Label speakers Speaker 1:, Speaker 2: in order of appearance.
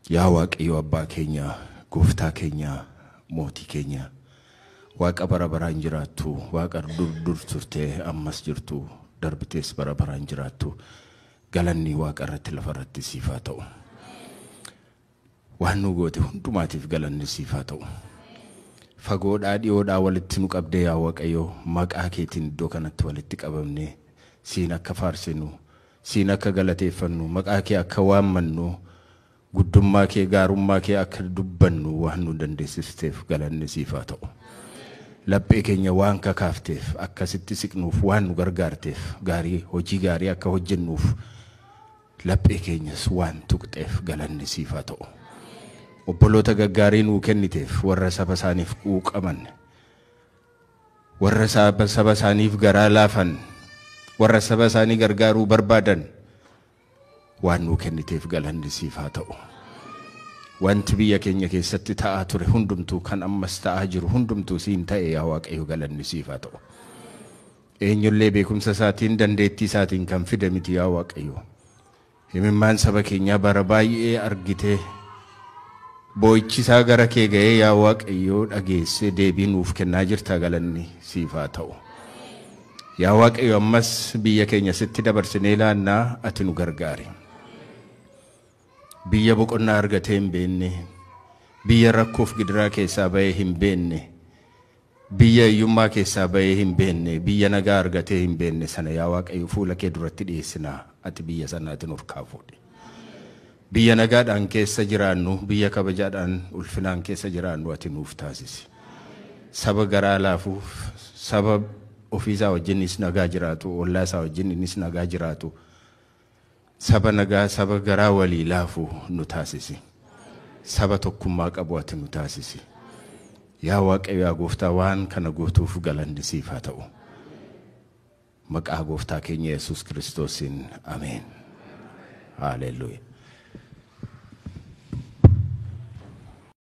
Speaker 1: Yaa Waaqayyo abbaa keenya, gooftaa keenya, mootii keenya, Waaqa bara baraan jiraattu, Waaqa dur turtee ammas jirtu, darbitees bara baraan jiraattu, galanni Waaqa irratti lafa irratti siif haa ta'u. Waan nu goote hundumaatiif galanni siif haa ta'u. Fagoodhaa dhiyoodhaa walitti nu qabdee yaa Waaqayyo, maqaa keetiin iddoo kanatti walitti qabamne, siin akka faarsinu, siin akka galateeffannu, maqaa kee akka waammannu, guddummaa kee gaarummaa kee akka dubbannu waan nu dandeessifteef galanni siif haa ta'u. Laphee keenya waan kakaafteef akkasitti siqnuuf waan nu gargaarteef gaarii hojii gaarii akka hojjennuuf laphee keenyas waan tuqxeef galanni siif haa ta'u. Obboloota gaggaarii nuu kenniteef warra saba isaaniif quuqaman, warra saba isaaniif garaa laafan, warra saba isaanii gargaaruu barbaadan waan nuu kenniteef galanni siif haa ta'u. Wanti biyya keenya keessatti ta'aa ture hundumtuu kan ammas ta'aa jiru hundumtuu siin ta'e yaa Waaqayyo galanni siif haa ta'u. Eenyullee beekumsa isaatiin dandeettii isaatiin kan fide miti yaa Waaqayyo. Himimmaan saba keenyaa bara baay'ee argitee boo'ichisaa gara kee ga'ee yaa Waaqayyo dhageessee deebii nuuf kennaa jirta galanni siif haa ta'u. Yaa Waaqayyo ammas biyya keenya sitti dabarsinee laannaa ati nu gargaari. Biyya boqonnaa argatee hin beenne, biyya rakkoof gidiraa keessaa bahee hin beenne, biyya hiyyummaa keessaa bahee hin beenne, biyya nagaa argatee hin beenne sana yaa Waaqayyo fuula kee duratti dhiyeessinaa ati biyya sanaatiin of kaafuudhi. Biyya nagaadhaan keessa jiraannu, biyya kabajaadhaan ulfinaan keessa jiraannu ati nuuf taasisi. Saba garaa laafuuf, saba ofiisaa wajjinis nagaa jiraatu, ollaa isaa wajjinis nagaa jiraatu, saba nagaa, saba garaa walii laafu nu taasisi. Saba tokkummaa qabu ati nu taasisi. Yaa Waaqayyo yaa Gooftaa waan kana gootuuf galanni siif haa ta'u. Maqaa Gooftaa keenya Yesuus Kiristoosiin ameen. Haleluuyaa.